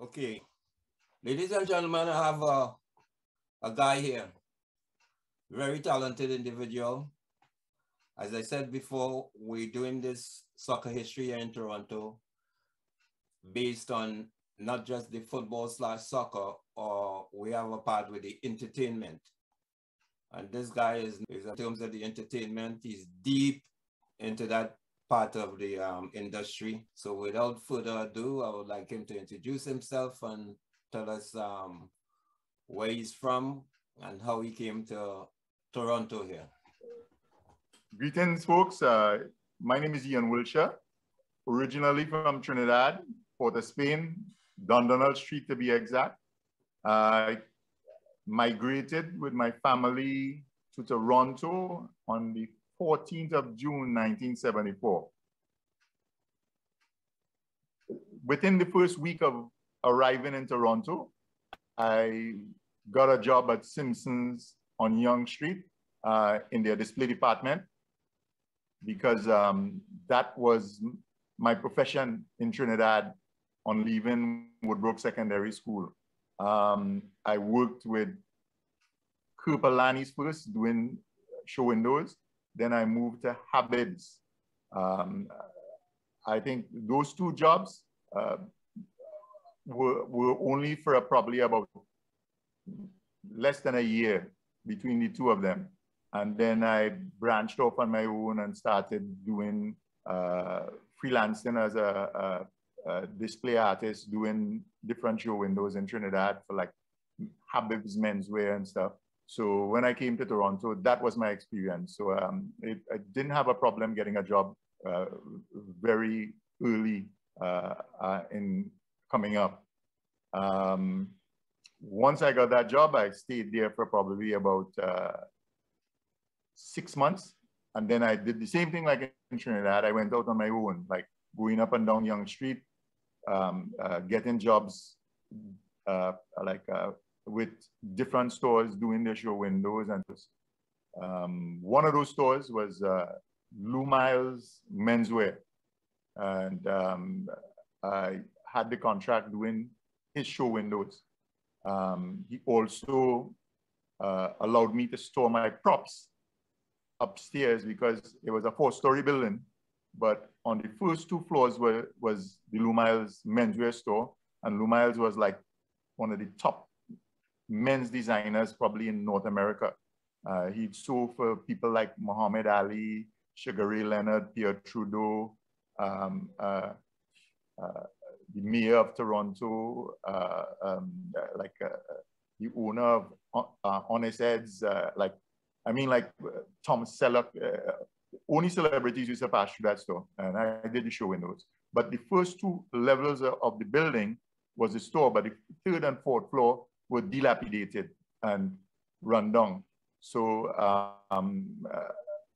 Okay, ladies and gentlemen, I have a guy here, very talented individual. As I said before, we're doing this soccer history here in Toronto based on not just the football/soccer, or we have a part with the entertainment. And this guy is in terms of the entertainment, he's deep into that part of the industry. So without further ado, I would like him to introduce himself and tell us where he's from and how he came to Toronto here. Greetings, folks. My name is Ian Wiltshire, originally from Trinidad, Port of Spain, Untitled Street to be exact. I migrated with my family to Toronto on the 14th of June, 1974. Within the first week of arriving in Toronto, I got a job at Simpson's on Yonge Street in their display department, because that was my profession in Trinidad on leaving Woodbrook Secondary School. I worked with Kerpalani's first doing show windows. Then I moved to Habib's. I think those two jobs were only for probably about less than a year between the two of them. And then I branched off on my own and started doing freelancing as a display artist, doing different show windows in Trinidad for like Habib's menswear and stuff. So when I came to Toronto, that was my experience. So I didn't have a problem getting a job very early in coming up. Once I got that job, I stayed there for probably about 6 months. And then I did the same thing like in Trinidad. I went out on my own, like going up and down Yonge Street, getting jobs with different stores doing their show windows. And one of those stores was Lou Myles menswear. And I had the contract doing his show windows. He also allowed me to store my props upstairs, because it was a 4-story building, but on the first 2 floors was the Lou Myles menswear store, and Lou Myles was like one of the top men's designers probably in North America. He'd sew for people like Muhammad Ali, Sugar Ray Leonard, Pierre Trudeau, the mayor of Toronto, the owner of Honest Heads, Tom Selleck. Only celebrities used to pass through that store, and I did the show windows. But the first 2 levels of the building was the store, but the 3rd and 4th floor were dilapidated and run down. So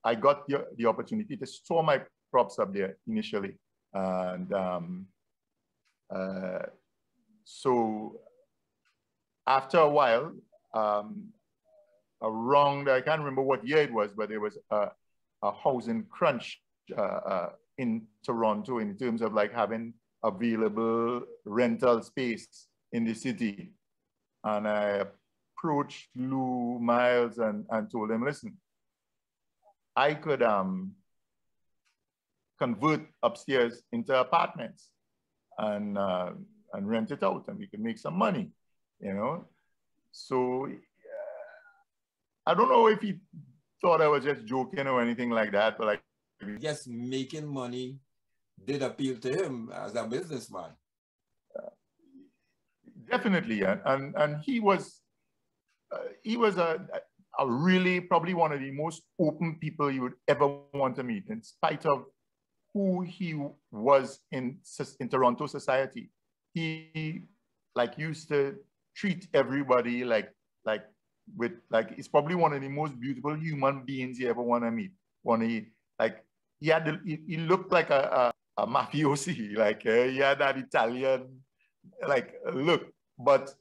I got the opportunity to store my props up there initially. And so after a while, around, I can't remember what year it was, but there was a housing crunch in Toronto in terms of like having available rental space in the city. And I approached Lou Myles and told him, listen, I could convert upstairs into apartments and rent it out, and we could make some money, you know? So I don't know if he thought I was just joking or anything like that, but like, just making money did appeal to him as a businessman. Definitely, and he was a really probably one of the most open people you would ever want to meet, in spite of who he was in Toronto society. He like used to treat everybody like he's probably one of the most beautiful human beings you ever want to meet. He looked like a mafiosi, like he had that Italian like look, but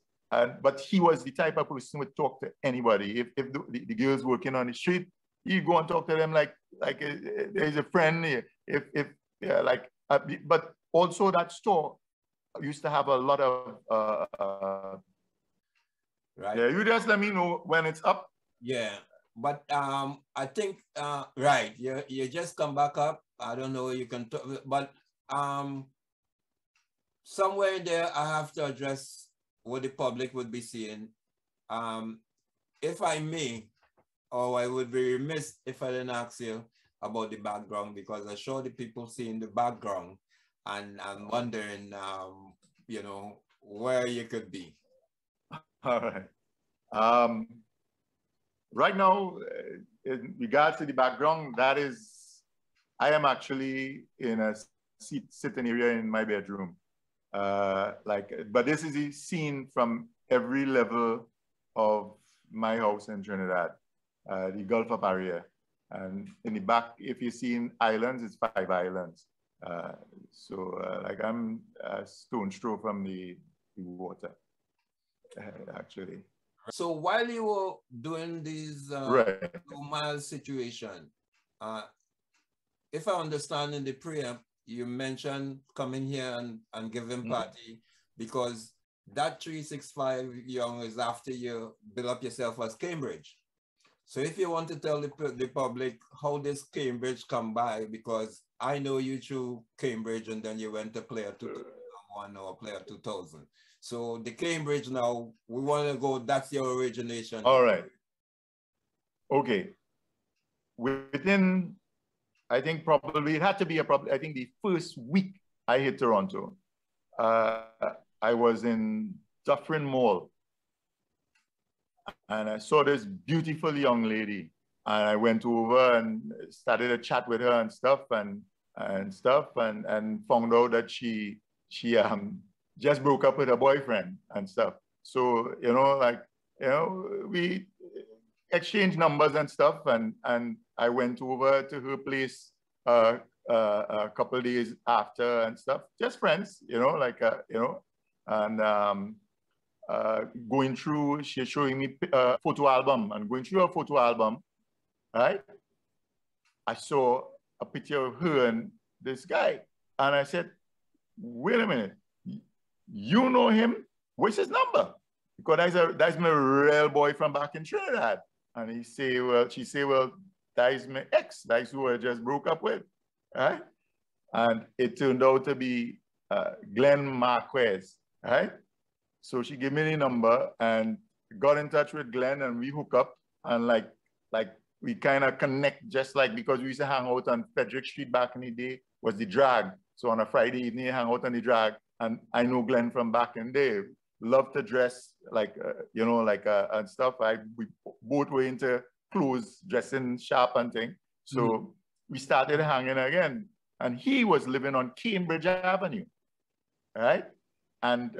he was the type of person who would talk to anybody. If the girls working on the street, he'd go and talk to them like there's a friend. But also that store used to have a lot of, right. Yeah, you just let me know when it's up. Yeah, but I think, right, you just come back up. I don't know, you can, but somewhere in there, I have to address what the public would be seeing. If I may, or I would be remiss if I didn't ask you about the background, because I'm sure the people seeing the background and I'm wondering, you know, where you could be. All right. Right now, in regards to the background, that is, I am actually in a sitting area in my bedroom. But this is a scene from every level of my house in Trinidad, the Gulf of area. And in the back, if you're seeing islands, it's 5 islands. Like I'm a stone's throw from the water, actually. So while you were doing these right. Lou Myles situation, if I understand in the preamp, you mentioned coming here and giving party because that 365 Yonge is after you build up yourself as Cambridge. So if you want to tell the public how this Cambridge come by, because I know you through Cambridge and then you went to Clair 2001 or Clair 2000. So the Cambridge now, we want to go, that's your origination. All right. Okay. Within, I think probably, it had to be I think the first week I hit Toronto, I was in Dufferin Mall and I saw this beautiful young lady and I went over and started a chat with her and stuff and found out that she just broke up with her boyfriend and stuff. So, you know, we exchanged numbers and stuff, and I went over to her place a couple of days after and stuff, just friends, you know, and going through, she's showing me a photo album, and going through a photo album, right? I saw a picture of her and this guy, and I said, wait a minute, you know him? What's his number? Because that's my real boy from back in Trinidad. And she say, well, that is my ex. That's who I just broke up with, right? And it turned out to be Glenn Marquez, right? So she gave me the number and got in touch with Glenn, and we hook up, and like we kind of connect, just like, because we used to hang out on Frederick Street back in the day, was the drag. So on a Friday evening, hang out on the drag, and I know Glenn from back in the day. Love to dress like, you know, like and stuff. We both were into clothes, dressing sharp and thing. So we started hanging again. And he was living on Cambridge Avenue, right? And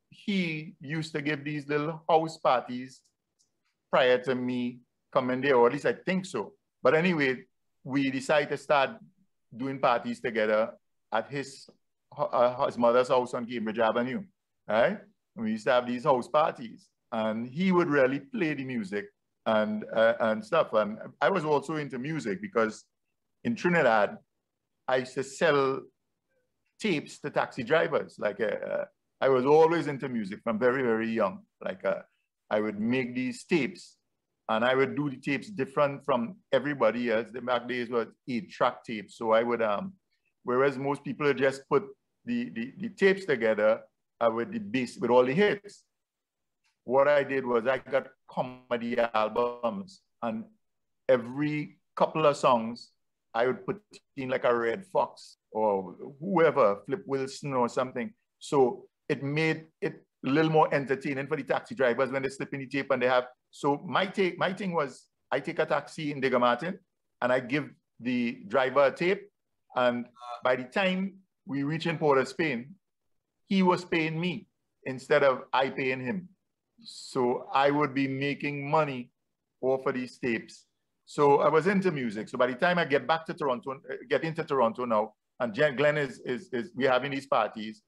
he used to give these little house parties prior to me coming there, or at least I think so. But anyway, we decided to start doing parties together at his mother's house on Cambridge Avenue, right? We used to have these house parties, and he would really play the music and stuff. And I was also into music because in Trinidad, I used to sell tapes to taxi drivers. Like I was always into music from very, very young. Like I would make these tapes, and I would do the tapes different from everybody else. The back days was 8-track tapes. So I would, whereas most people would just put the tapes together with the bass, with all the hits. What I did was I got comedy albums, and every couple of songs, I would put in like a Red Fox or whoever, Flip Wilson or something. So it made it a little more entertaining for the taxi drivers when they slip in the tape and they have. So my thing was, I take a taxi in Digger Martin and I give the driver a tape. And by the time we reach in Port of Spain, he was paying me instead of I paying him. So I would be making money off of these tapes. So I was into music. So by the time I get back to Toronto, get into Toronto now, and Glenn is we're having these parties,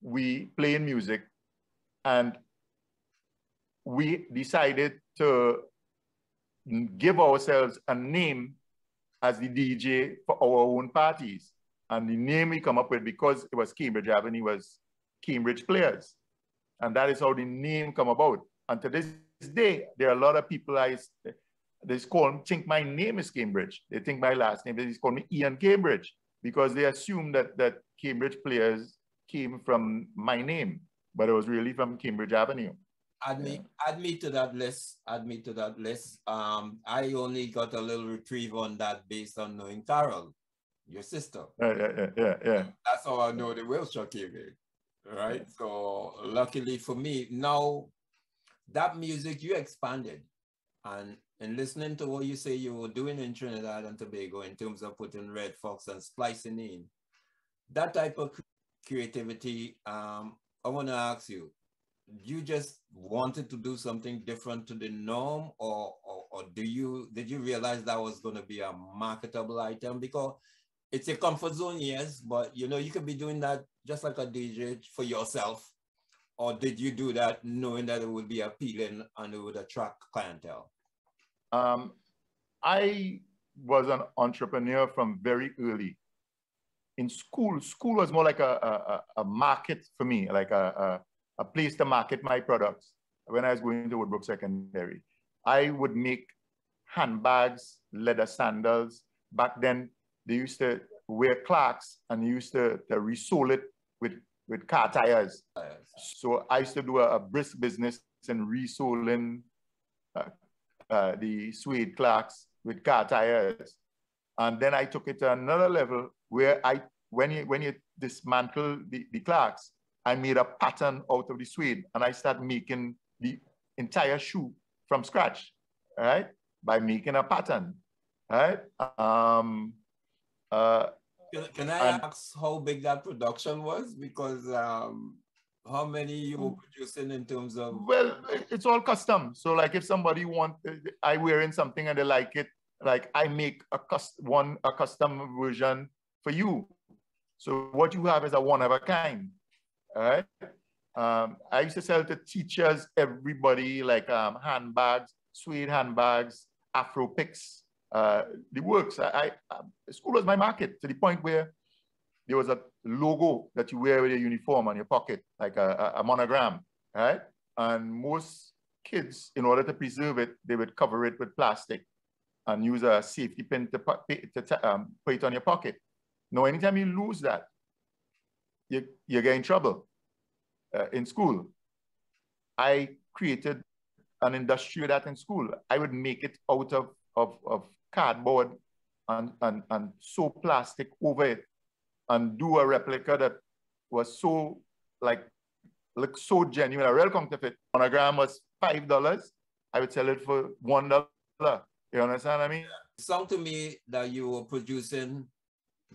we playing music, and we decided to give ourselves a name as the DJ for our own parties. And the name we come up with, because it was Cambridge Avenue, was Cambridge players. And that is how the name come about. And to this day, there are a lot of people they think my name is Cambridge. They think my last name, they call me Ian Cambridge, because they assume that Cambridge players came from my name, but it was really from Cambridge Avenue. Add me to that list. Add me to that list. I only got a little reprieve on that based on knowing Carol, your sister. Yeah. That's how I know the Wiltshire came in, right? Yeah. So luckily for me, now that music you expanded, and listening to what you say you were doing in Trinidad and Tobago in terms of putting Red Fox and splicing in, that type of creativity, I want to ask you, you just wanted to do something different to the norm, or did you realize that was going to be a marketable item? Because it's a comfort zone, yes, but you know, you could be doing that just like a DJ for yourself. Or did you do that knowing that it would be appealing and it would attract clientele? I was an entrepreneur from very early. In school was more like a market for me, like a place to market my products. When I was going to Woodbrook Secondary, I would make handbags, leather sandals. Back then, they used to wear Clarks and they used to resole it with car tires. So I used to do a brisk business in resoling the suede Clarks with car tires. And then I took it to another level where when you dismantle the Clarks, I made a pattern out of the suede and I started making the entire shoe from scratch, right? By making a pattern, right? Can I ask how big that production was? Because how many you were producing in terms of? Well, it's all custom. So like if somebody I wearing something and they like it, like I make a custom version for you. So what you have is a one of a kind, all right? I used to sell to teachers, everybody, like handbags, suede handbags, Afro picks, the works. School was my market, to the point where there was a logo that you wear with your uniform on your pocket, like a monogram, right? And most kids, in order to preserve it, they would cover it with plastic and use a safety pin to put it on your pocket. Now, anytime you lose that, you get in trouble. In school, I created an industry with that in school. I would make it out of cardboard and sew plastic over it and do a replica that was so look so genuine, a real counterfeit. Monogram was $5. I would sell it for $1. You understand what I mean? It sounds to me that you were producing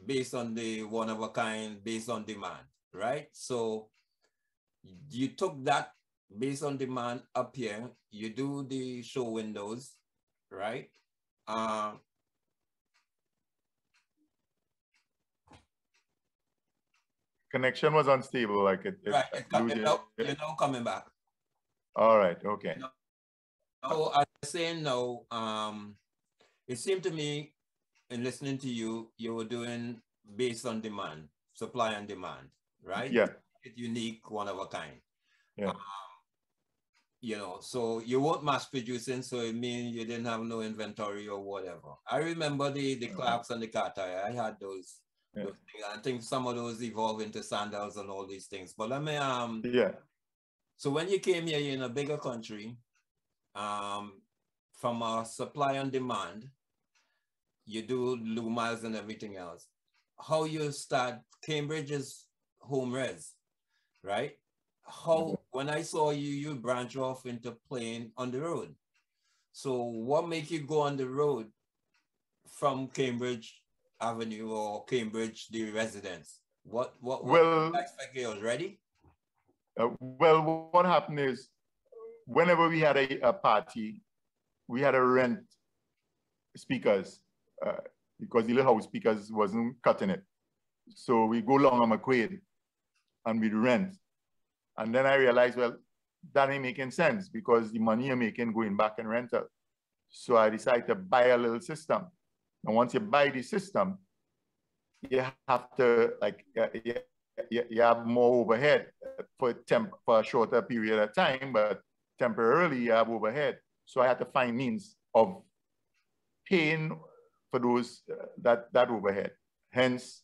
based on the one of a kind, based on demand, right? So you took that based on demand up here, you do the show windows, right? Connection was unstable, like right, you're now coming back. All right, okay. So I'm saying now, it seemed to me in listening to you, you were doing based on demand, supply and demand, right? Yeah. It's unique, one of a kind. Yeah. You know, so you weren't mass producing, so it means you didn't have no inventory or whatever. I remember the Clarks and the car tire. I had those. Yeah. Those things. I think some of those evolved into sandals and all these things. But let me yeah. So when you came here, you're in a bigger country, from a supply and demand, you do Lou Myles and everything else. How you start, Cambridge is home res, right? How, when I saw you, you branch off into playing on the road. So what make you go on the road from Cambridge Avenue or Cambridge, the residence? What expect you ready? Well, what happened is, whenever we had a party, we had to rent speakers because the little house speakers wasn't cutting it. So we go along on McQuaid and we'd rent. And then I realized, well, that ain't making sense because the money you're making going back in rental. So I decided to buy a little system. And once you buy the system, you have to you have more overhead for a shorter period of time, but temporarily you have overhead. So I had to find means of paying for those that overhead. Hence,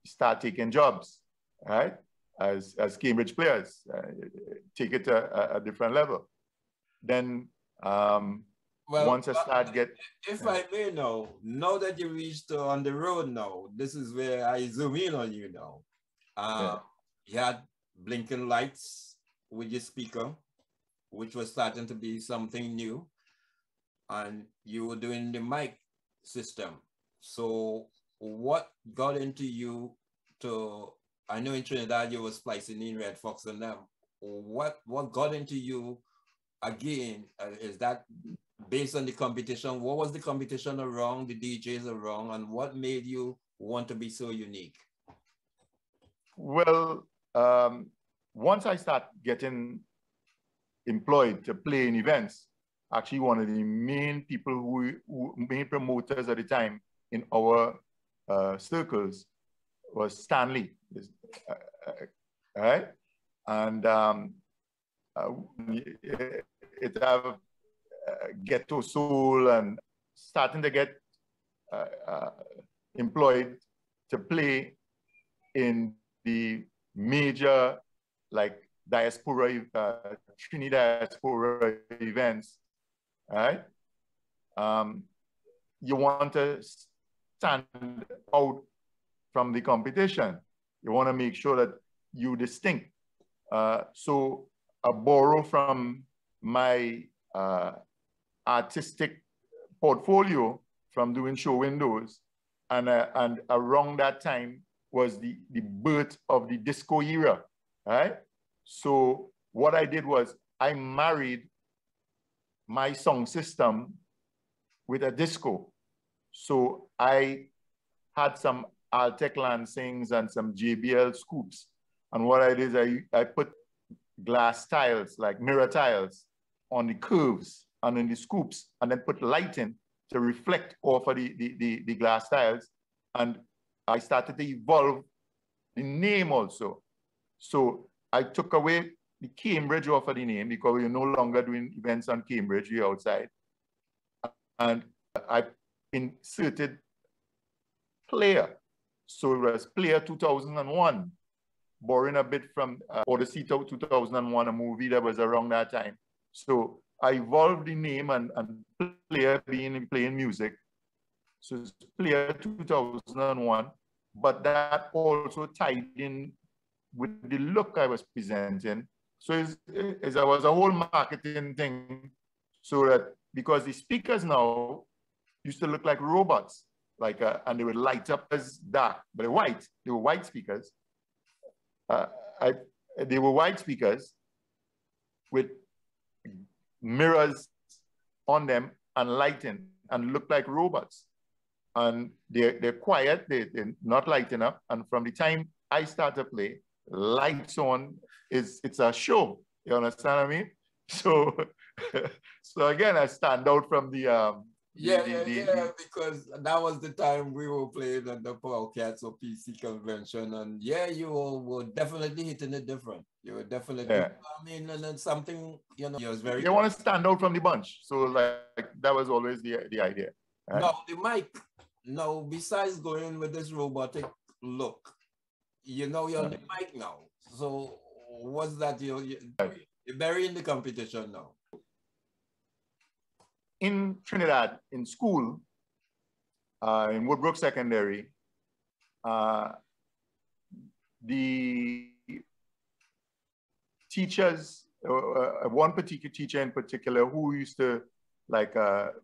start taking jobs, right? As Cambridge players, take it to a different level. Then once I start if I may know that you reached on the road now, this is where I zoom in on you now. You had blinking lights with your speaker, which was starting to be something new, and you were doing the mic system. So what got into you to, I know in Trinidad you were splicing in Red Fox and them. What got into you again? Is that based on the competition? What was the competition around, the DJs around, and what made you want to be so unique? Well, once I start getting employed to play in events, actually one of the main people main promoters at the time in our circles was Stanley, right? And it have ghetto soul and starting to get employed to play in the major like diaspora, Trini diaspora events, right? You want to stand out from the competition. You want to make sure that you distinct. So I borrow from my artistic portfolio from doing show windows, and around that time was the birth of the disco era, right? So what I did was I married my song system with a disco. So I had some Altec Lansings and some JBL scoops. And what I did is I put glass tiles, like mirror tiles, on the curves and in the scoops, and then put lighting to reflect off of the glass tiles. And I started to evolve the name also. So I took away the Cambridge off of the name because we're no longer doing events on Cambridge, we're outside. And I inserted Clair. So it was Clair 2001, borrowing a bit from Odyssey 2001, a movie that was around that time. So I evolved the name and Clair playing music. So it's Clair 2001, but that also tied in with the look I was presenting. So it was a whole marketing thing, so that because the speakers now used to look like robots, like and they would light up as dark, but they're white. They were white speakers. They were white speakers with mirrors on them and lighting and look like robots. And they're quiet, they're not lighting up. And from the time I start to play, lights on, it's a show. You understand what I mean? So, so again, I stand out from the because that was the time we were playing at the Powercats or PC convention, and yeah, you were definitely hitting it different. You were definitely, I mean, and then something, you know, it was very. They want to stand out from the bunch, so like that was always the idea. Right? No, the mic. No, besides going with this robotic look, you know, you're on the mic now. So what's that? You're very in the competition now. In Trinidad, in school, in Woodbrook Secondary, the teachers, one particular teacher in particular who used to like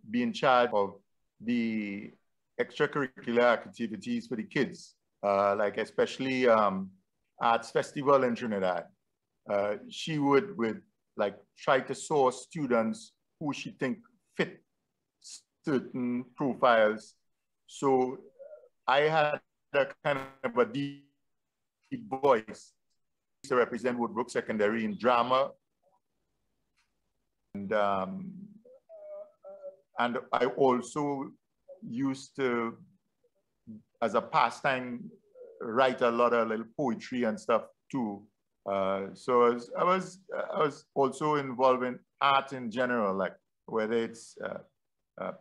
be in charge of the extracurricular activities for the kids, like especially arts festival in Trinidad. She would like try to source students who she think fit certain profiles. So I had a kind of a deep voice to represent Woodbrook Secondary in drama. And I also used to, as a pastime, write a lot of little poetry and stuff too. So I was also involved in art in general, like whether it's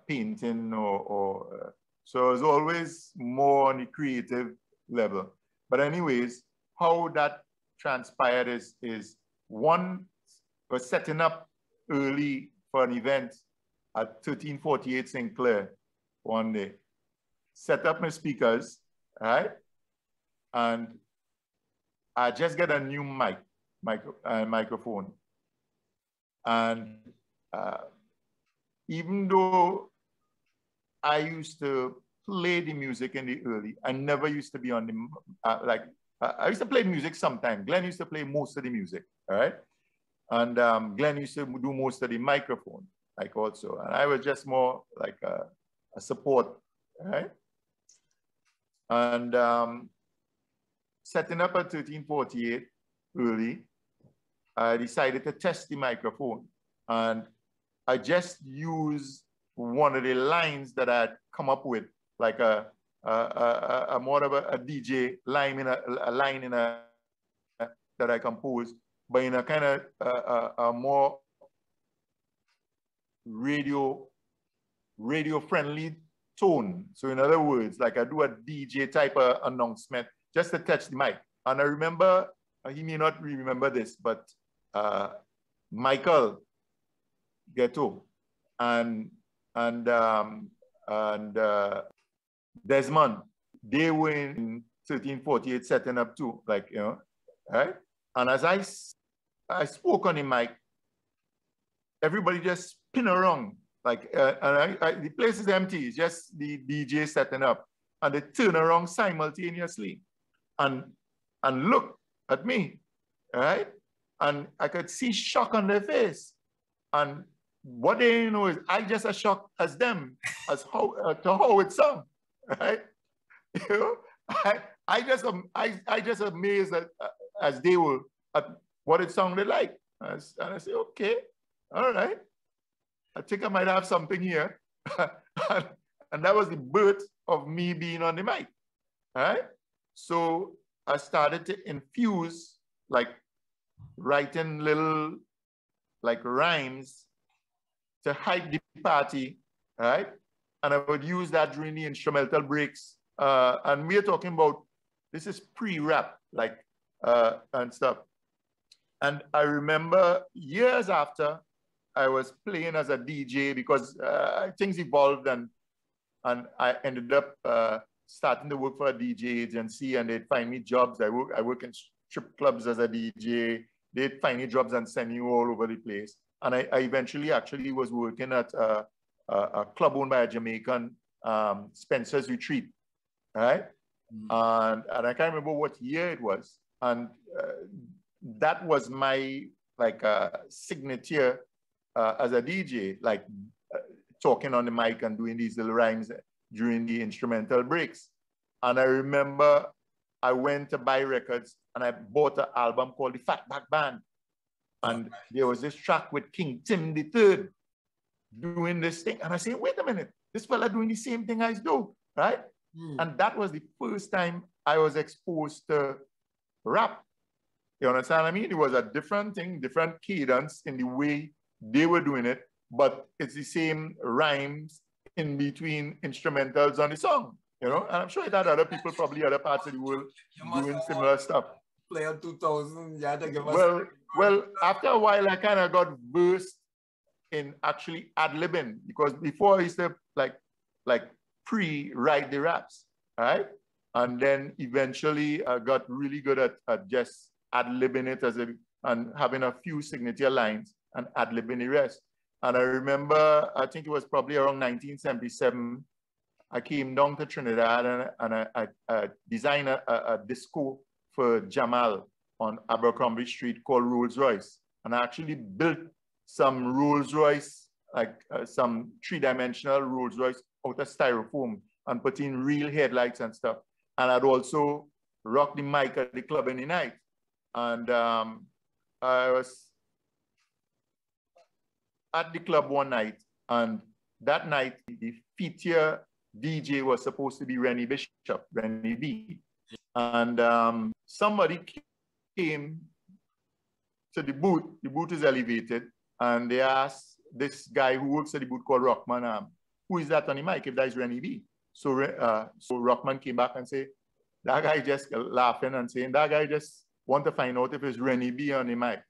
painting or so I was always more on the creative level. But anyways, how that transpired is one was setting up early for an event at 1348 St. Clair one day. Set up my speakers, right? And I just get a new microphone. And even though I used to play the music in the early, I never used to be on the, I used to play music sometime. Glenn used to play most of the music, all right? And Glenn used to do most of the microphone, like also. And I was just more like a support, right? And setting up at 1348 early, I decided to test the microphone. And I just used one of the lines that I had come up with, like a more of a DJ line in a that I composed, but in a kind of a more radio friendly tone. So in other words, like I do a DJ type of announcement just to touch the mic. And I remember, he may not remember this, but Michael Ghetto and Desmond, they were in 1348 setting up too, like, you know, right? And as I spoke on the mic, everybody just spin around, like, and the place is empty, it's just the DJ setting up, and they turn around simultaneously and look at me, right? And I could see shock on their face. And what they didn't know is I just as shocked as them as how it sounds, right? You know, I just amazed as they were at what it sounded like. And I say, okay, all right. I think I might have something here. And that was the birth of me being on the mic, right? So I started to infuse, like, writing little, like, rhymes to hype the party, right? And I would use that during the instrumental breaks. And we're talking about, this is pre-rap, like, and stuff. And I remember years after, I was playing as a DJ because things evolved, and I ended up starting to work for a DJ agency, and they'd find me jobs. I work in strip clubs as a DJ. They'd find me jobs and send you all over the place. And I eventually actually was working at a club owned by a Jamaican, Spencer's Retreat, right? And I can't remember what year it was. And that was my, like, signature as a DJ, like talking on the mic and doing these little rhymes during the instrumental breaks. And I remember I went to buy records and I bought an album called the Fatback Band. And there was this track with King Tim III doing this thing. And I said, wait a minute, this fella doing the same thing I do, right? And that was the first time I was exposed to rap. You understand what I mean? It was a different thing, different cadence in the way they were doing it, but it's the same rhymes in between instrumentals on the song, you know? And I'm sure it had other people, probably other parts of the world, doing similar stuff. Play on 2000, yeah, to give us well, after a while, I kind of got versed in actually ad-libbing, because before I used to like pre-write the raps, right? And then eventually I got really good at just ad-libbing it and having a few signature lines and ad-libbing the rest. And I remember, I think it was probably around 1977, I came down to Trinidad and I designed a disco for Jamal on Abercrombie Street called Rolls Royce. And I actually built some Rolls Royce, like some three-dimensional Rolls Royce out of styrofoam and put in real headlights and stuff. And I'd also rock the mic at the club in the night. And I was at the club one night, and that night the feature DJ was supposed to be Rennie Bishop, Rennie B. And somebody came to the booth. The booth is elevated, and they asked this guy who works at the booth called Rockman, who is that on the mic, if that is Rennie B. So Rockman came back and said, that guy just laughing and saying, that guy just want to find out if it's Rennie B on the mic.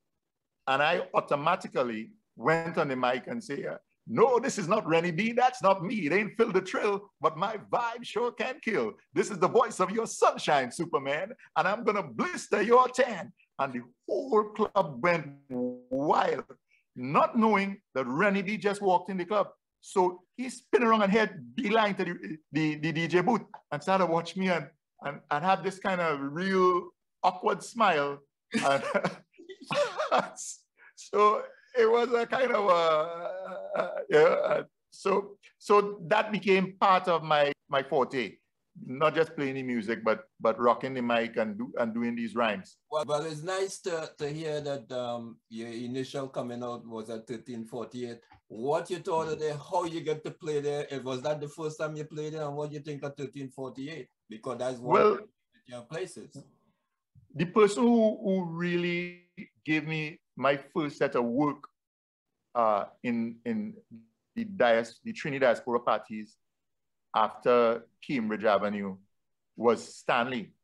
And I automatically went on the mic and say, no, this is not Rennie B. That's not me. It ain't Phil the Trill, but my vibe sure can kill. This is the voice of your sunshine, Superman, and I'm going to blister your tan. And the whole club went wild, not knowing that Rennie B just walked in the club. So he spin around and head beeline to the DJ booth and started to watch me and have this kind of real awkward smile. And so it was a kind of so that became part of my forte, not just playing the music, but rocking the mic and doing these rhymes. Well, it's nice to hear that your initial coming out was at 1348. What you thought of there, how you get to play there? Was that the first time you played there, and what you think of 1348? Because that's one of your places. The person who really gave me my first set of work in the Trini diaspora parties after Cambridge Avenue was Stanley.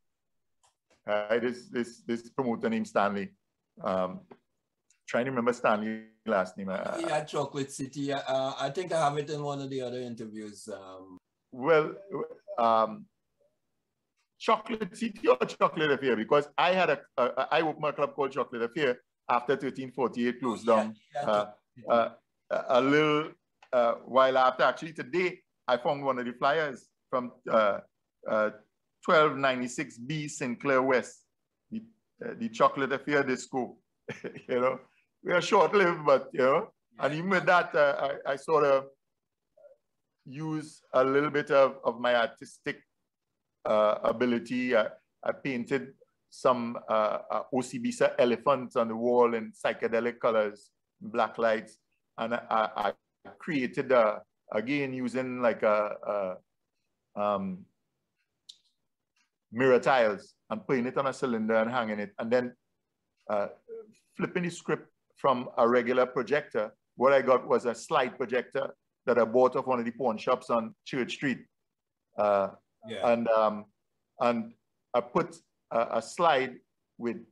This promoter named Stanley. Trying to remember Stanley's last name. He had Chocolate City. I think I have it in one of the other interviews. Chocolate City or Chocolate Affair, because I had I opened a club called Chocolate Affair after 1348 closed down. A little while after. Actually, today I found one of the flyers from 1296B Sinclair West, the Chocolate Affair disco. You know, we are short-lived, but you know, and even with that, I sort of use a little bit of my artistic ability. I painted some OCBisa elephants on the wall in psychedelic colors, black lights, and I created again using like mirror tiles and putting it on a cylinder and hanging it, and then flipping the script from a regular projector. What I got was a slide projector that I bought off one of the pawn shops on Church Street. And I put a slide with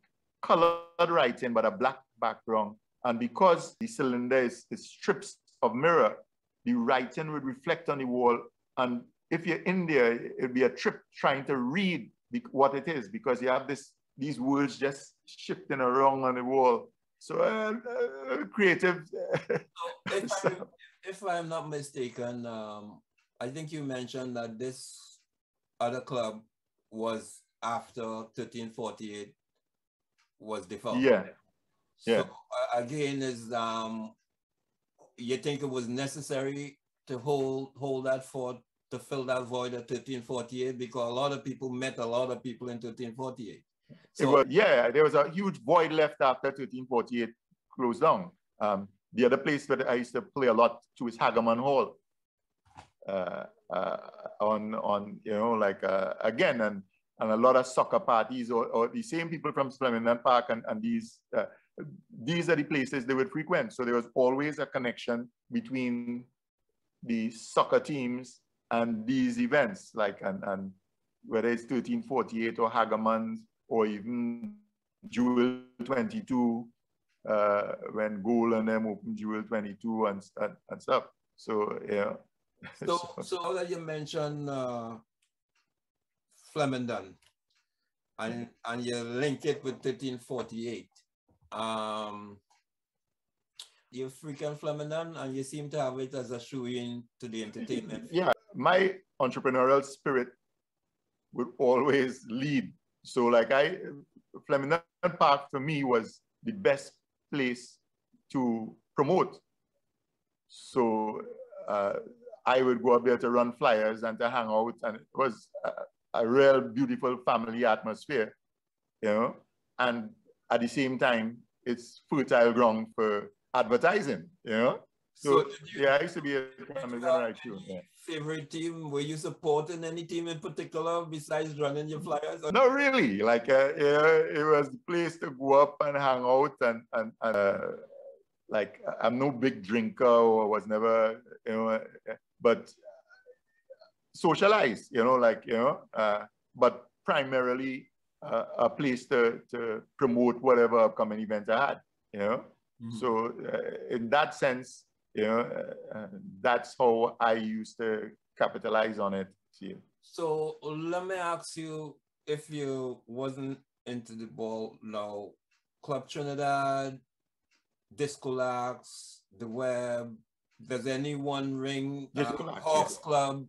colored writing, but a black background. And because the cylinder is strips of mirror, the writing would reflect on the wall. And if you're in there, it'd be a trip trying to read what it is, because you have these words just shifting around on the wall. So creative. If I'm not mistaken, I think you mentioned that this other club was after 1348 was defunct. Yeah. So again, is you think it was necessary to hold that fort to fill that void at 1348, because a lot of people met a lot of people in 1348. So there was a huge void left after 1348 closed down. The other place that I used to play a lot to is Hagerman Hall. On you know, like again, and a lot of soccer parties or the same people from Flemingdon Park and these are the places they would frequent. So there was always a connection between the soccer teams and these events, like and whether it's 1348 or Hagerman's or even Jewel 22 when Goal and them opened Jewel 22 and stuff. So yeah. So that you mentioned Flemingdon and you link it with 1348. You frequent Flemingdon and you seem to have it as a shoe-in to the entertainment. Yeah, my entrepreneurial spirit would always lead. So like Flemingdon Park for me was the best place to promote. So I would go up there to run flyers and to hang out, and it was a real beautiful family atmosphere, you know, and at the same time, it's fertile ground for advertising, you know. So yeah, I used to be a Flemingdon right too. Yeah. favorite team? Were you supporting any team in particular besides running your flyers? Not really. Like it was the place to go up and hang out and like I'm no big drinker or was never, you know, but socialize, you know, like, you know, but primarily a place to promote whatever upcoming events I had, you know. Mm-hmm. So in that sense, you know, that's how I used to capitalize on it. See. So let me ask you, if you wasn't into the ball now, Club Trinidad, Discolax, The Web, does anyone ring Hawks Club?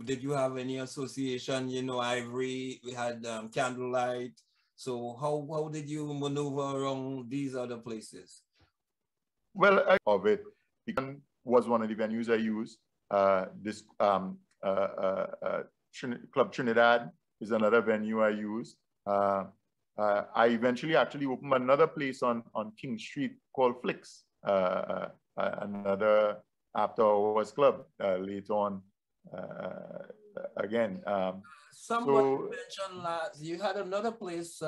Did you have any association? You know, Ivory, we had Candlelight. So how did you maneuver around these other places? Well, of it was one of the venues I used. This Club Trinidad is another venue I used. I eventually actually opened another place on King Street called Flix, another after-hours club later on. Again, somebody mentioned last, you had another place,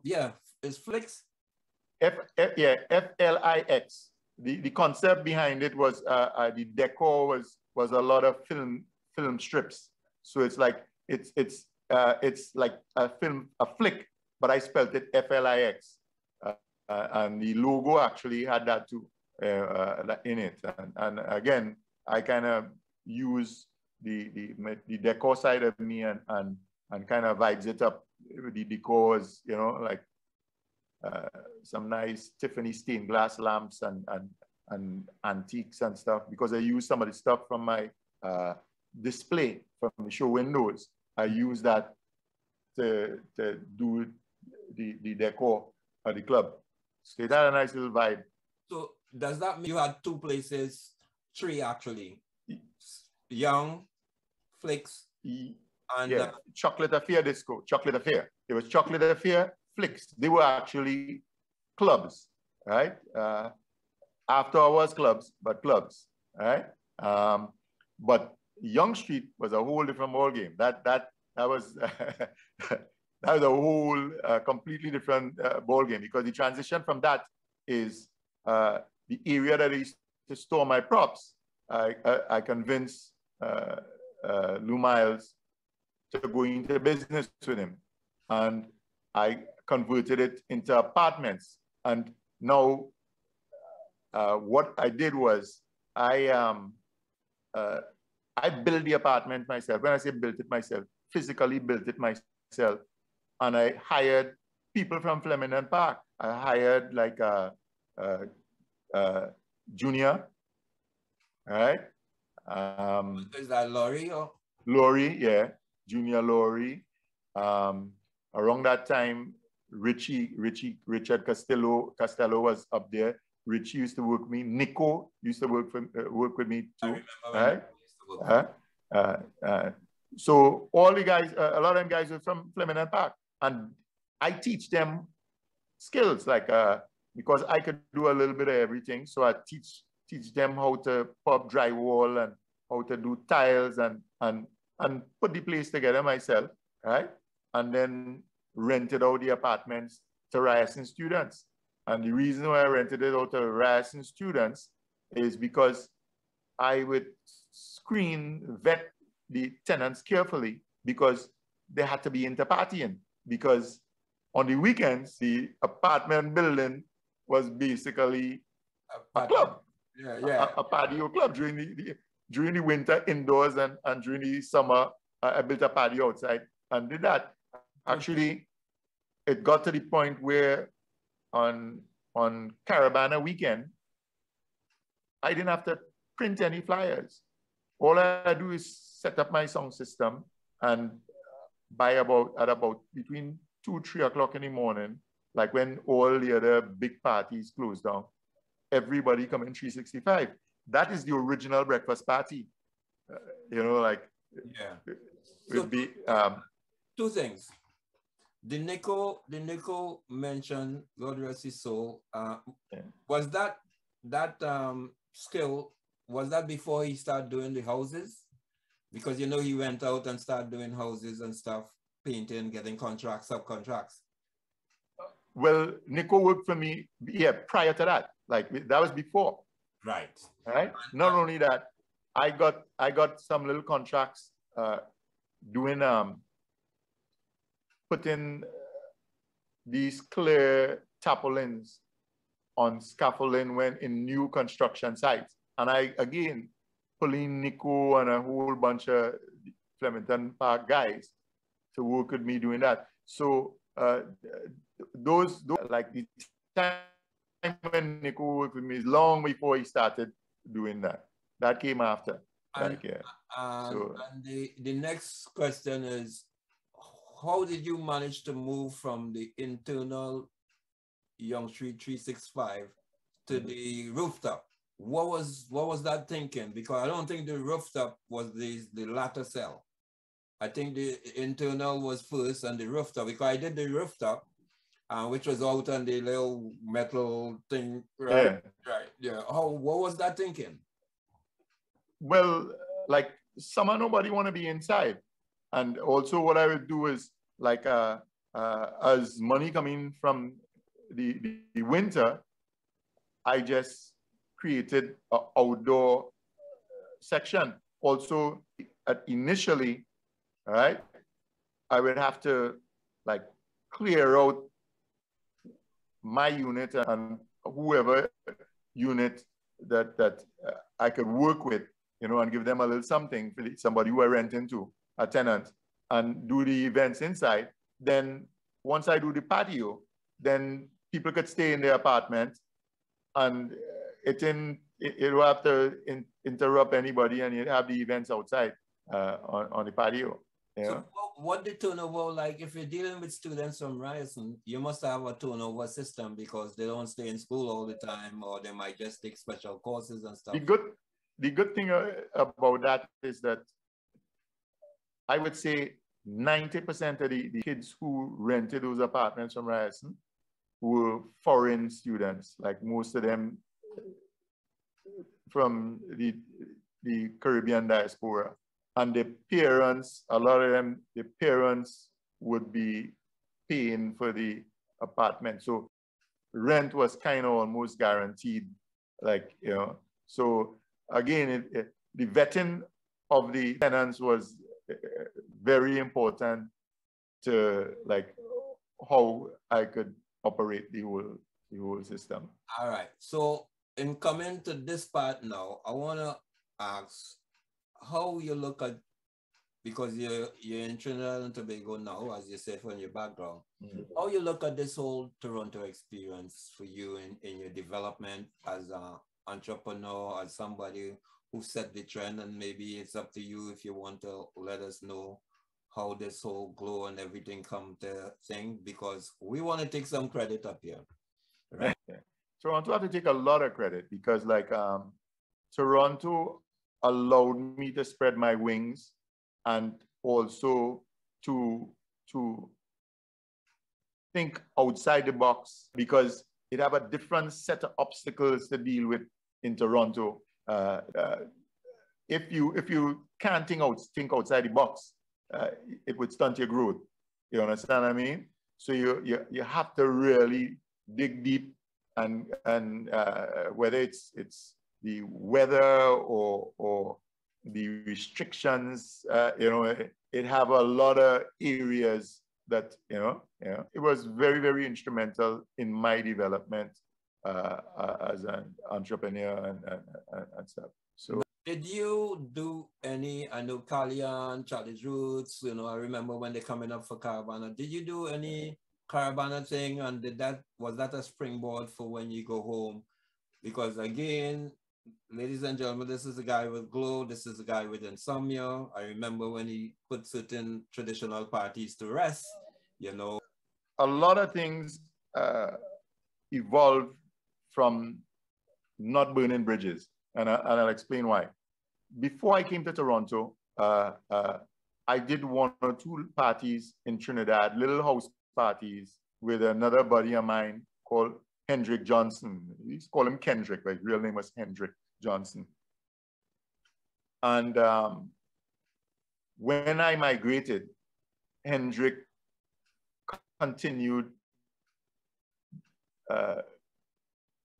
yeah, is Flix? Flix. The concept behind it was the decor was a lot of film strips. So it's like it's like a flick, but I spelled it Flix, and the logo actually had that too in it. And again, I kind of use the decor side of me and kind of vibes it up. The decors, you know, like some nice Tiffany stained glass lamps and antiques and stuff, because I use some of the stuff from my display from the show windows. I use that to do the decor of the club. So it had a nice little vibe. So does that mean you had two places, three actually? Yonge, Flix, and yeah, Chocolate Affair Disco, Chocolate Affair. It was Chocolate Affair, Flix. They were actually clubs, right? After hours clubs, but clubs, right? But Yonge Street was a whole different ball game. That was that was a whole completely different ball game, because the transition from that is the area that I used to store my props. I convinced Lou Myles to go into business with him, and I converted it into apartments. And now what I did was I built the apartment myself. When I say built it myself, physically built it myself, and I hired people from Flemingdon Park. I hired like Junior, right? Is that Laurie? Or? Laurie, yeah, Junior Laurie. Around that time, Richard Costello was up there. Richie used to work with me. Nico used to work with me too, right? So all the guys, a lot of them guys were from Flemingdon Park, and I teach them skills, like because I could do a little bit of everything. So I teach them how to pop drywall and how to do tiles and put the place together myself, right? And then rented out the apartments to Ryerson students. And the reason why I rented it out to Ryerson students is because I would vet the tenants carefully, because they had to be into partying. Because on the weekends, the apartment building was basically a club, a patio club. During the winter indoors, and during the summer, I built a patio outside and did that. Actually, it got to the point where on Caravana weekend, I didn't have to print any flyers. All I do is set up my sound system, and by about between 2-3 o'clock in the morning, like when all the other big parties close down, everybody come in 365. That is the original breakfast party. You know, like, yeah. It would be two things. The Nico mentioned, God rest his soul. Was that skill, was that before he started doing the houses? Because you know he went out and started doing houses and stuff, painting, getting contracts, subcontracts. Well, Nico worked for me, yeah, prior to that. Like that was before. Right. Right. Not only that, I got some little contracts doing putting these Clair tarpaulins on scaffolding when in new construction sites. And I again pulling Nico and a whole bunch of Flemingdon Park guys to work with me doing that. So those like the time when Nico worked with me is long before he started doing that. That came after. And, and the next question is, how did you manage to move from the internal Yonge Street 365 to the rooftop? What was that thinking? Because I don't think the rooftop was the latter cell. I think the internal was first and the rooftop, because I did the rooftop, which was out on the little metal thing, right? Yeah. Right. Yeah. What was that thinking? Well, like summer, nobody want to be inside. And also what I would do is like, as money coming from the winter, I just created an outdoor section. Also, initially, all right, I would have to like clear out my unit and whoever unit that I could work with, you know, and give them a little something for somebody who are renting to, a tenant, and do the events inside. Then once I do the patio, then people could stay in their apartment, and it will have to interrupt anybody, and you'd have the events outside on the patio. You know? So what the turnover, like if you're dealing with students from Ryerson, you must have a turnover system because they don't stay in school all the time, or they might just take special courses and stuff. The good thing about that is that I would say 90% of the kids who rented those apartments from Ryerson were foreign students, like most of them from the Caribbean diaspora. And the parents, a lot of them, the parents would be paying for the apartment. So rent was kind of almost guaranteed, like, you know. So again, the vetting of the tenants was very important to like how I could operate the whole system. All right. So in coming to this part now, I want to ask how you look at, because you're in Trinidad and Tobago now, as you said from your background, how you look at this whole Toronto experience for you in your development as an entrepreneur, as somebody who set the trend, and maybe it's up to you if you want to let us know how this whole glow and everything come to thing, because we want to take some credit up here, right? Toronto have to take a lot of credit because like Toronto allowed me to spread my wings and also to think outside the box, because it have a different set of obstacles to deal with in Toronto. If you can't think outside the box, it would stunt your growth. You understand what I mean? So you have to really dig deep, and whether it's the weather or the restrictions, you know, it have a lot of areas that, you know, it was very, very instrumental in my development as an entrepreneur and stuff. So did you do any, I know Kalian, Charlie's Roots, you know, I remember when they're coming up for Caravana, did you do any Caravana thing, and was that a springboard for when you go home? Because again, ladies and gentlemen, this is a guy with glow, this is a guy with insomnia. I remember when he put certain traditional parties to rest, you know. A lot of things evolved from not burning bridges, and I'll explain why. Before I came to Toronto, I did 1 or 2 parties in Trinidad, little house parties with another buddy of mine called Hendrick Johnson. We used to call him Kendrick, but his real name was Hendrick Johnson. And when I migrated, Hendrik continued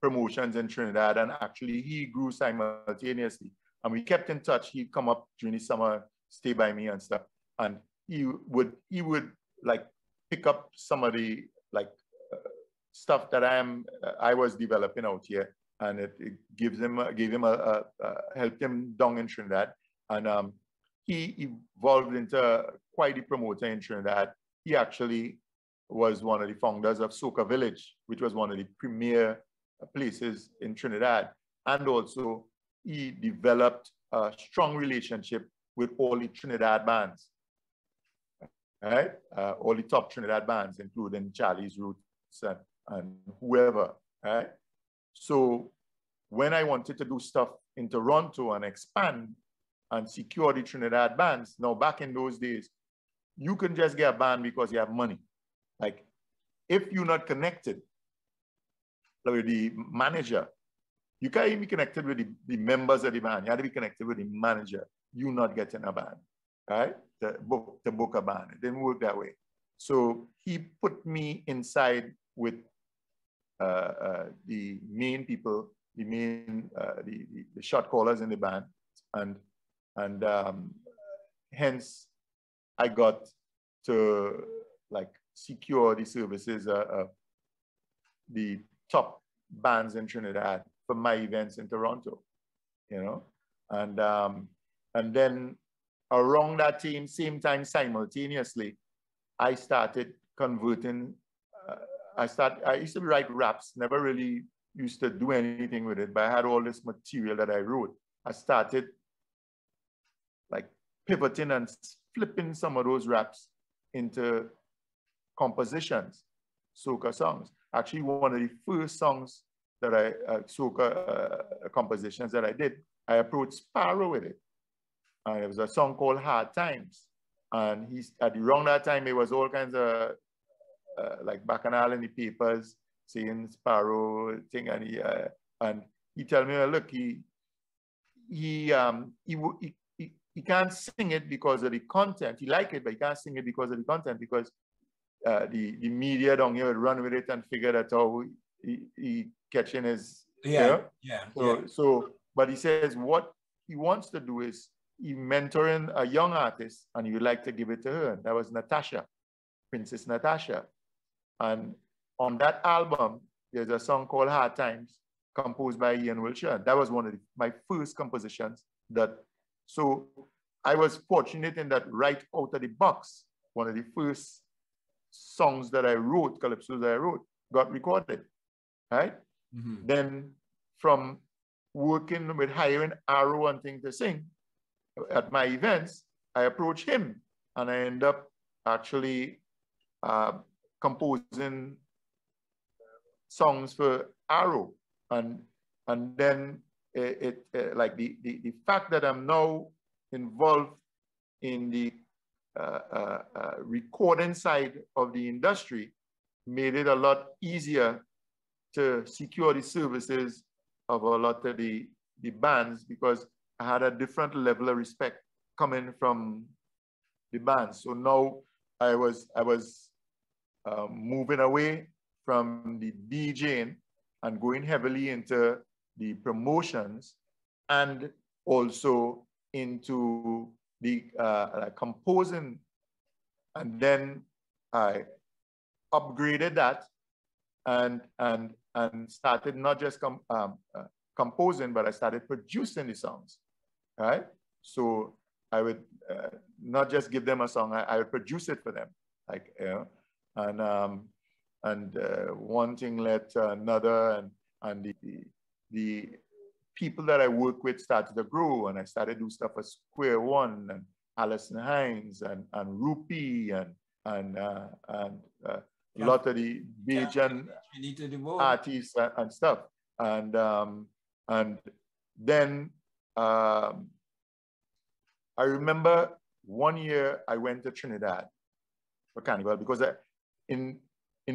promotions in Trinidad, and actually he grew simultaneously. And we kept in touch. He'd come up during the summer, stay by me and stuff. And he would like pick up some of the like stuff that I was developing out here, and it gave him helped him down in Trinidad. And he evolved into quite a promoter in Trinidad. He actually was one of the founders of Soca Village, which was one of the premier places in Trinidad. And also he developed a strong relationship with all the Trinidad bands, right? All the top Trinidad bands, including Charlie's Roots and whoever, right? So when I wanted to do stuff in Toronto and expand and secure the Trinidad bands, now back in those days, you can just get a band because you have money. Like, if you're not connected with the manager, you can't even be connected with the members of the band. You have to be connected with the manager. You're not getting a band, right? To book a band. It didn't work that way. So he put me inside with the main people, the shot callers in the band, and hence I got to like secure the services of the top bands in Trinidad for my events in Toronto, you know, and then around that same time simultaneously, I started converting. I used to write raps, never really used to do anything with it, but I had all this material that I wrote. I started like pivoting and flipping some of those raps into compositions, soca songs. Actually, one of the first songs that soca compositions that I did, I approached Sparrow with it. And it was a song called Hard Times. And around that time, there was all kinds of like bacchanal in the papers saying Sparrow thing, and he told me, look, he can't sing it because of the content. He liked it, but he can't sing it because of the content, because the media down here would run with it and figure that how he catching his So but he says what he wants to do is he mentoring a young artist, and he would like to give it to her. That was Natasha, Princess Natasha. And on that album, there's a song called Hard Times, composed by Ian Wiltshire. That was one of my first compositions. So I was fortunate in that right out of the box, one of the first songs that I wrote, calypsos that I wrote, got recorded, right? Mm-hmm. Then from working with hiring Arrow and things to sing at my events, I approached him, and I end up actually composing songs for Arrow, and then like the fact that I'm now involved in the recording side of the industry made it a lot easier to secure the services of a lot of the bands, because I had a different level of respect coming from the bands. So now I was moving away from the DJing and going heavily into the promotions, and also into the composing. And then I upgraded that and started not just composing, but I started producing the songs, right? So I would not just give them a song, I would produce it for them, like, you know, and one thing led to another, and the people that I work with started to grow, and I started to do stuff for Square One and Alison Hines and Rupee and a lot of the Bajan artists and stuff, and then I remember one year I went to Trinidad for Carnival, because in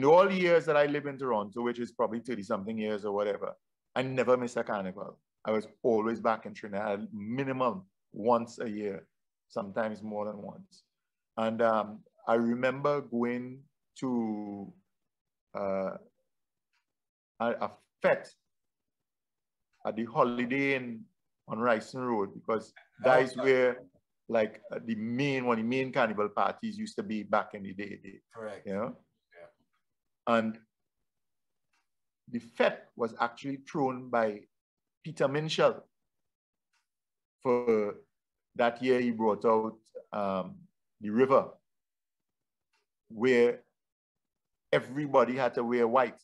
all the years that I live in Toronto, which is probably 30-something years or whatever, I never missed a Carnival. I was always back in Trinidad, minimum once a year. sometimes more than once. And I remember going to a fete at the Holiday Inn on Ryson Road, because guys were like one of the main carnival parties used to be back in the day. Correct. You know? Yeah. And the fete was actually thrown by Peter Minshall. For that year, he brought out the river, where everybody had to wear white.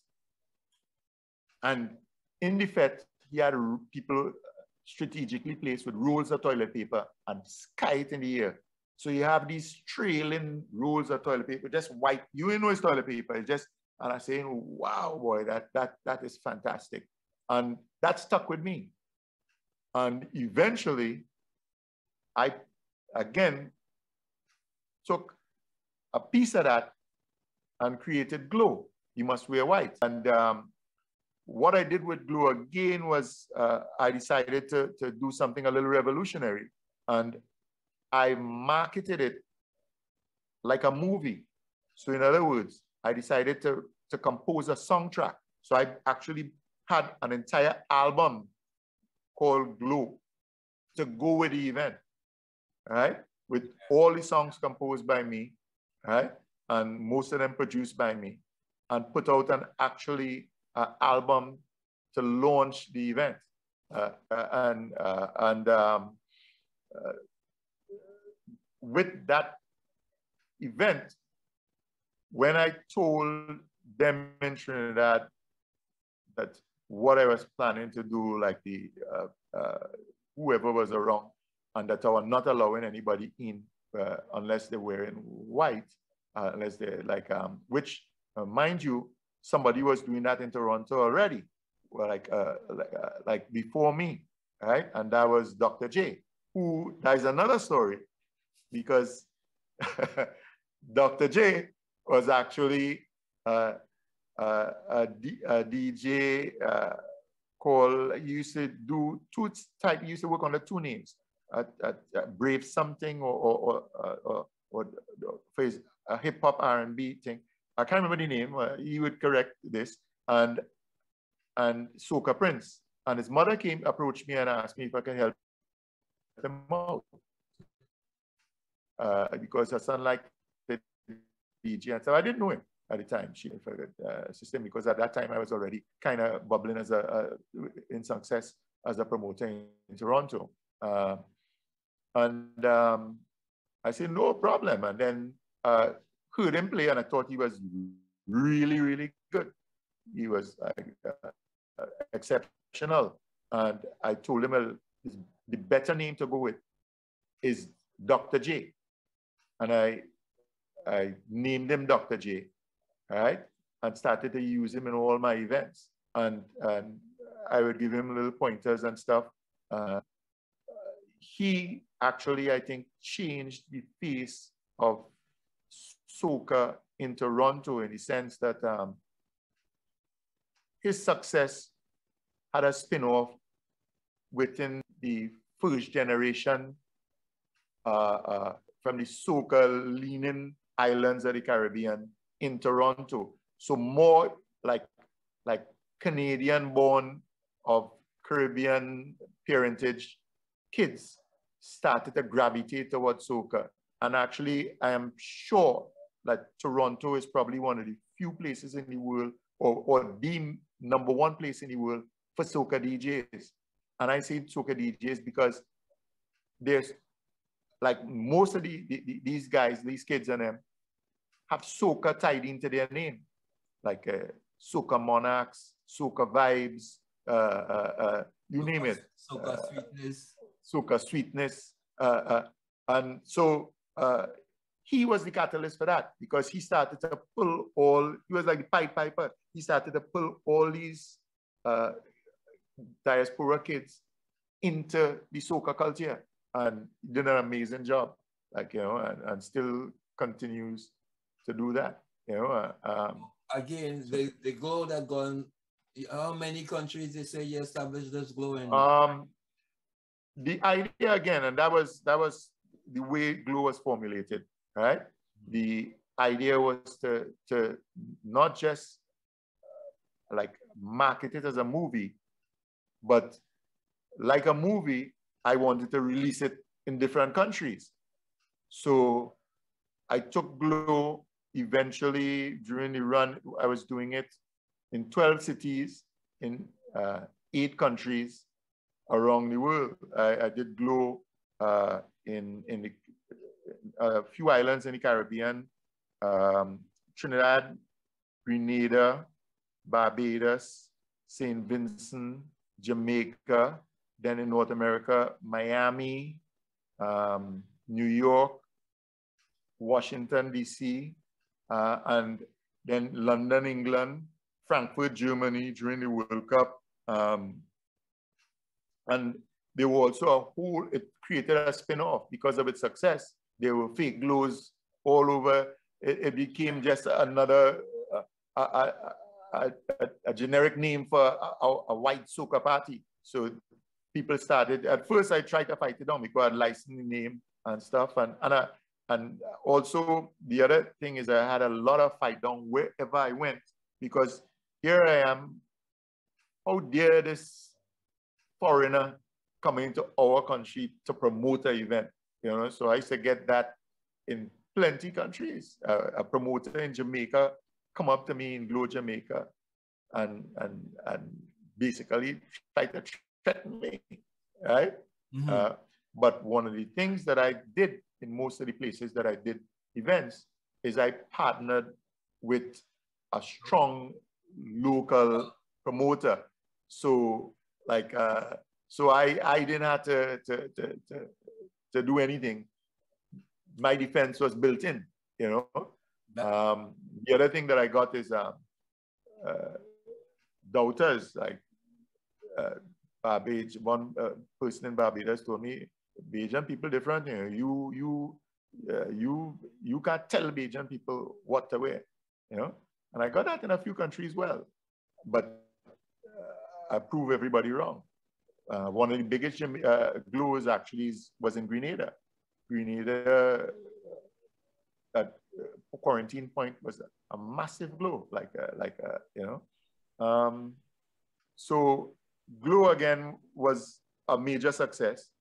And in the fete, he had people strategically placed with rolls of toilet paper and sky it in the air. So you have these trailing rolls of toilet paper, just white. You know it's toilet paper. It's just, and I'm saying, wow, boy, that is fantastic. And that stuck with me. And eventually, I, again, took a piece of that and created Glow. You must wear white. And what I did with Glow again was I decided to do something a little revolutionary. And I marketed it like a movie. So in other words, I decided to compose a song track. So I actually had an entire album called Glow to go with the event, right? With all the songs composed by me, right? And most of them produced by me, and put out an album to launch the event. With that event, when I told them in Trinidad that what I was planning to do, like whoever was around, and that I was not allowing anybody in unless they were in white, unless they're like, which, mind you, somebody was doing that in Toronto already, like before me, right? And that was Dr. J, who, that is another story, because Dr. J was actually a DJ called, he used to do he used to work under two names, Brave Something or for his hip hop R&B thing. I can't remember the name. He would correct this. And Soca Prince. And his mother approached me and asked me if I could help him out. Because her son liked the DJ. And so I didn't know him at the time. She didn't assist him, because at that time I was already kind of bubbling as in success as a promoter in Toronto. I said, no problem. And then heard him play, and I thought he was really, really good. He was exceptional. And I told him the better name to go with is Dr. J. And I named him Dr. J, right? And started to use him in all my events. And I would give him little pointers and stuff. He actually, I think, changed the face of soca in Toronto, in the sense that his success had a spin-off within the first generation from the soca-leaning islands of the Caribbean in Toronto. So more like Canadian-born of Caribbean parentage kids started to gravitate towards soca. And actually, I am sure that Toronto is probably one of the few places in the world, or the #1 place in the world for soca DJs. And I say soca DJs because there's, like, most of these guys, these kids and them, have soca tied into their name, like Soca Monarchs, Soca Vibes, you name it. Soca Sweetness. Soca Sweetness. And so he was the catalyst for that, because he started to pull he was like the Pied Piper. He started to pull all these diaspora kids into the soca culture, and did an amazing job, like, you know, and still continues to do that, you know. Again, the glow that gone, how many countries they say you established this glow in? The idea again, and that was the way Glow was formulated, right? The idea was to not just like market it as a movie, but like a movie, I wanted to release it in different countries. So I took Glow eventually during the run. I was doing it in 12 cities in 8 countries around the world. I did Glow in a few islands in the Caribbean, Trinidad, Grenada, Barbados, St. Vincent, Jamaica, then in North America, Miami, New York, Washington, D.C., and then London, England, Frankfurt, Germany during the World Cup. And there were also it created a spin-off because of its success. There were fake Glows all over. It became just another, a generic name for a white soca party. So people started, at first I tried to fight it down because I had licensed the name and stuff. And also the other thing is I had a lot of fight down wherever I went, because here I am, how dare this foreigner coming into our country to promote an event, you know? So I used to get that in plenty countries. A promoter in Jamaica come up to me in Glow, Jamaica, and basically try to threaten me, right? Mm-hmm. But one of the things that I did in most of the places that I did events is I partnered with a strong local promoter. So like, so I didn't have to do anything. My defense was built in, you know. The other thing that I got is doubters, like Barbados. One person in Barbados told me, Bajan people different. You know, you can't tell Bajan people what to wear, you know. And I got that in a few countries well, but I prove everybody wrong. One of the biggest Glows actually was in Grenada. Grenada at quarantine point was a massive Glow, you know. So Glow again was a major success,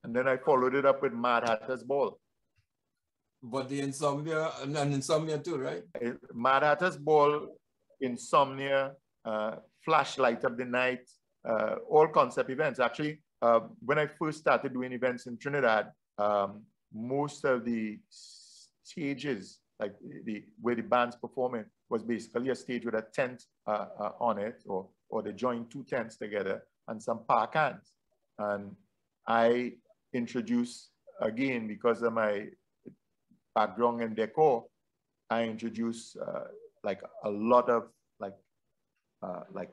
and then I followed it up with Mad Hatter's Ball. But the Insomnia, and Insomnia too, right? Mad Hatter's Ball, Insomnia, Flashlight of the Night, all concept events. Actually, when I first started doing events in Trinidad, most of the stages, like where the band's performing, was basically a stage with a tent on it, or they joined 2 tents together and some park hands. And I introduced, again, because of my background in decor, I introduced like a lot of like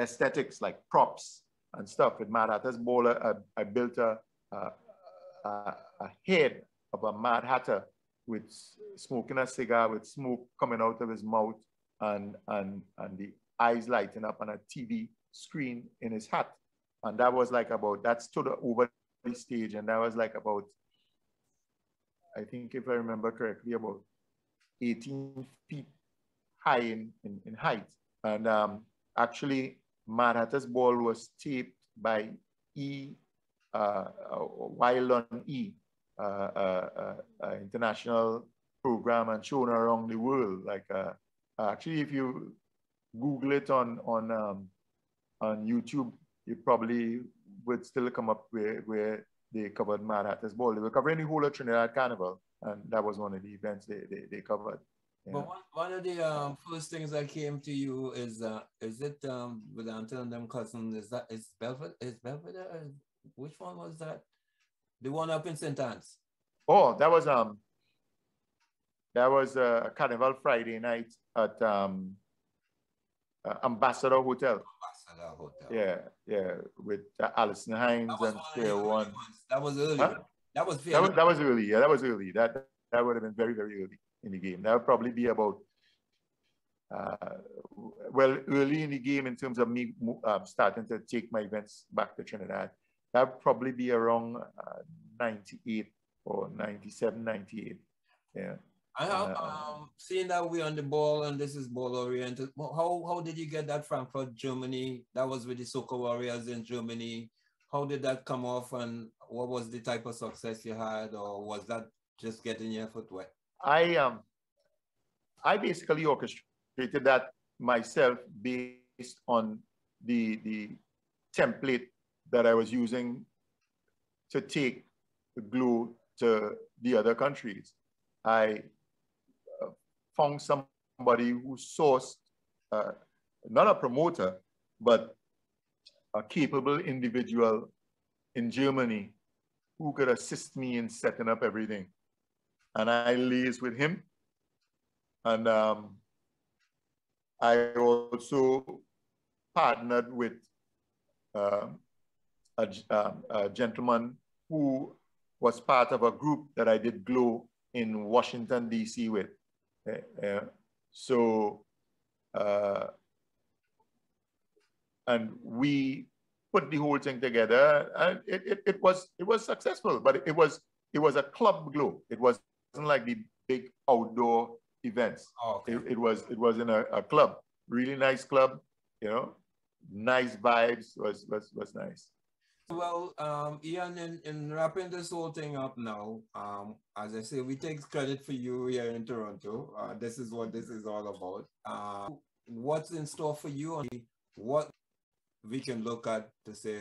aesthetics, like props and stuff. With Mad Hatter's Ball, I built a head of a Mad Hatter with smoking a cigar, with smoke coming out of his mouth, and the eyes lighting up on a TV screen in his hat. And that was like that stood over the stage, and that was like about, I think if I remember correctly, about 18 feet high in height. And actually, Mad Hatter's Ball was taped by Wild on E, international program and shown around the world. Like actually, if you Google it on YouTube, you probably would still come up where they covered Mad Hatter's Ball. They were covering the whole of Trinidad Carnival, and that was one of the events they covered. Yeah. But one of the first things that came to you is it with Anton and them cousins? Is Belvedere? Which one was that? The one up in St. Anne's. Oh, that was a Carnival Friday night at Ambassador Hotel. Ambassador Hotel. Yeah, with Alison Hines and Clair one. That was early. Huh? That was early. Yeah, that was early. That would have been very, very early in the game. That would probably be about early in the game in terms of me starting to take my events back to Trinidad. That would probably be around 98 or 97, 98. Yeah. I have seen that we're on the ball and this is ball oriented. How did you get that Frankfurt, Germany? That was with the Soca Warriors in Germany. How did that come off and what was the type of success you had, or was that just getting your foot wet? I basically orchestrated that myself based on the template that I was using to take the Glow to the other countries. I found somebody who sourced, not a promoter, but a capable individual in Germany who could assist me in setting up everything. And I liaised with him. And I also partnered with a gentleman who was part of a group that I did Glow in Washington, D.C. with. And we put the whole thing together, and it was successful, but it was a club Glow. It wasn't like the big outdoor events. Oh, okay. It was in a club, really nice club, you know, nice vibes, was nice. Well, Ian, in wrapping this whole thing up now, as I say, we take credit for you here in Toronto. This is what this is all about. What's in store for you, and what we can look at to say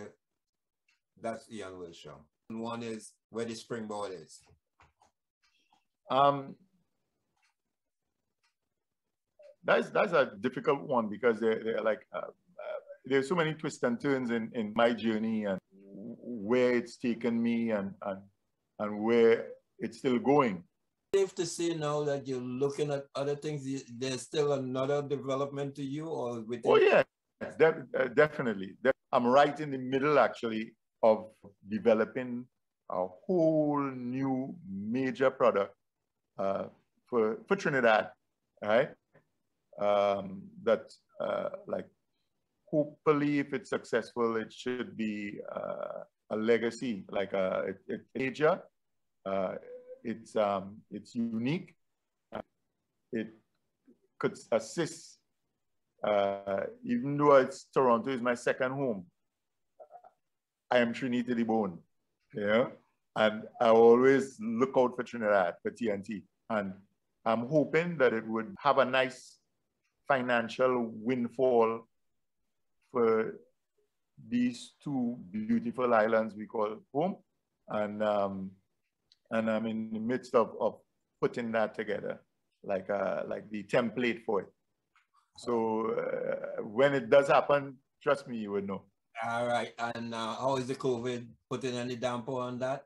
that's Ian Wiltshire? And one is where the springboard is. That's a difficult one because they're like there's so many twists and turns in my journey and where it's taken me and where it's still going. Safe to say now that you're looking at other things, there's still another development to you, or within? Oh yeah, definitely. I'm right in the middle actually of developing a whole new major product for Trinidad, right? That like hopefully if it's successful, it should be a legacy, like it's major. It's unique. It could assist, even though Toronto is my second home. I am Trini to the bone, you know, and I always look out for Trinidad, for TNT, and I'm hoping that it would have a nice financial windfall for these two beautiful islands we call home, and I'm in the midst of putting that together, like the template for it. So when it does happen, trust me, you would know. All right, and how is the COVID putting any damper on that?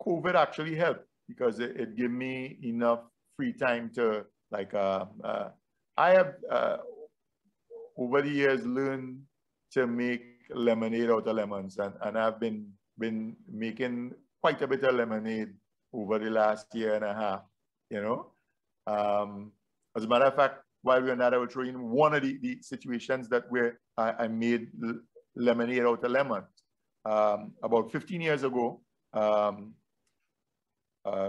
COVID actually helped because it gave me enough free time to like I have over the years learned to make lemonade out of lemons, and I've been making quite a bit of lemonade over the last year and a half, you know. As a matter of fact, while we're not, I will throw in one of the situations that where I made lemonade out of lemons. About 15 years ago,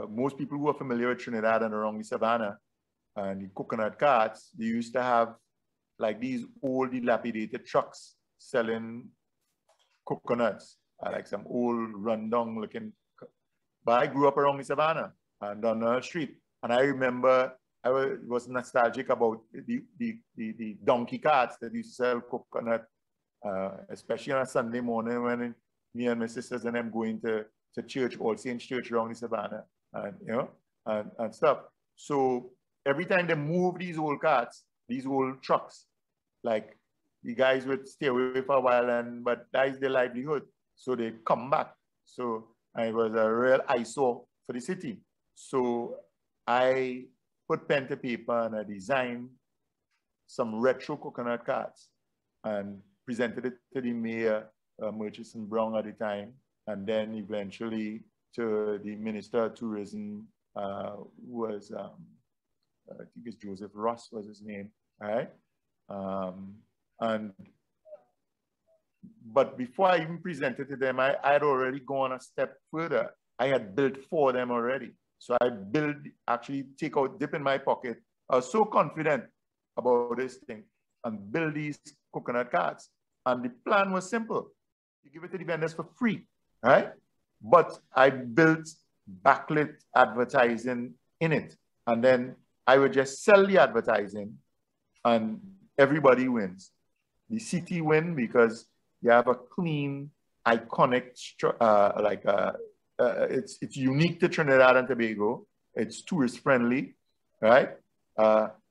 most people who are familiar with Trinidad and around the Savannah and the coconut carts, they used to have like these old dilapidated trucks selling coconuts, like some old rundown looking. But I grew up around the Savannah and on Yonge Street, and I remember I was nostalgic about the donkey carts that used to sell coconut, especially on a Sunday morning when me and my sisters and them going to church, All Saints Church around the Savannah, and you know, and stuff. So every time they move these old carts, these old trucks, like the guys would stay away for a while, but that is their livelihood. So they come back. So it was a real eyesore for the city. So I put pen to paper and I designed some retro coconut carts and presented it to the mayor, Murchison Brown at the time, and then eventually to the Minister of Tourism, who was, I think it's Joseph Ross was his name, right? But before I even presented to them, I had already gone a step further. I had built for them already. So I actually dip in my pocket. I was so confident about this thing and build these coconut cards. And the plan was simple. You give it to the vendors for free, right? But I built backlit advertising in it. And then I would just sell the advertising and everybody wins. The city win because you have a clean, iconic, it's unique to Trinidad and Tobago. It's tourist friendly, right?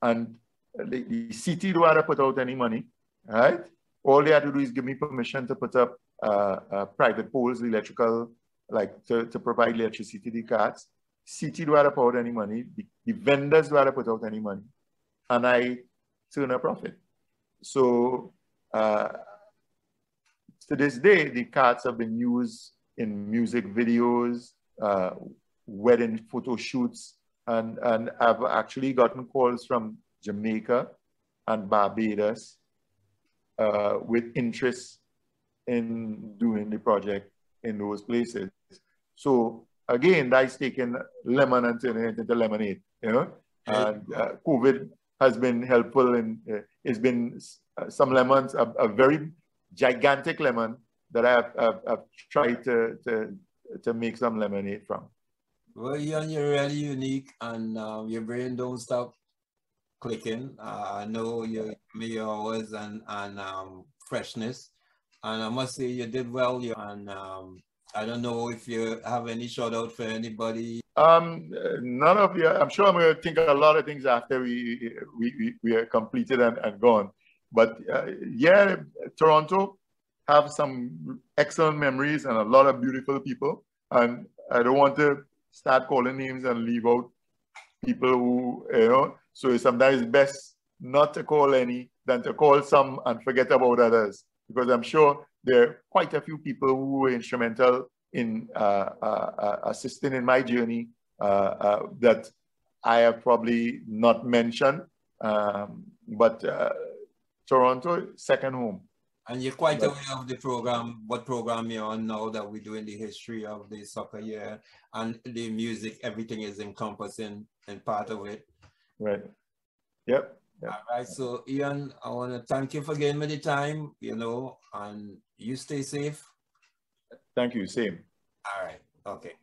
And the city don't have to put out any money, right? All they have to do is give me permission to put up private poles, electrical, to provide electricity to the cards. City don't have to put out any money. The vendors don't have to put out any money. And I turn a profit. So to this day, the cards have been used in music videos, wedding photo shoots, and I've actually gotten calls from Jamaica and Barbados with interest in doing the project in those places. So again, that's taking lemon and turning it into lemonade, you know. And COVID has been helpful in, it's been some lemons, a very gigantic lemon that I've tried to make some lemonade from. Well, Ian, you're really unique, and your brain don't stop clicking. I know your hours and freshness, and I must say you did well. And I don't know if you have any shout out for anybody. None of you. I'm sure I'm going to think of a lot of things after we are completed and gone. But yeah, Toronto have some excellent memories and a lot of beautiful people. And I don't want to start calling names and leave out people who, you know, so sometimes it's best not to call any than to call some and forget about others. Because I'm sure there are quite a few people who were instrumental in assisting in my journey that I have probably not mentioned. But Toronto, second home. And you're quite aware of the program, what program you're on now that we're doing the history of the soccer year and the music, everything is encompassing and part of it. Right. Yep. All right. So Ian, I want to thank you for giving me the time, you know, and you stay safe. Thank you. Same. All right. Okay.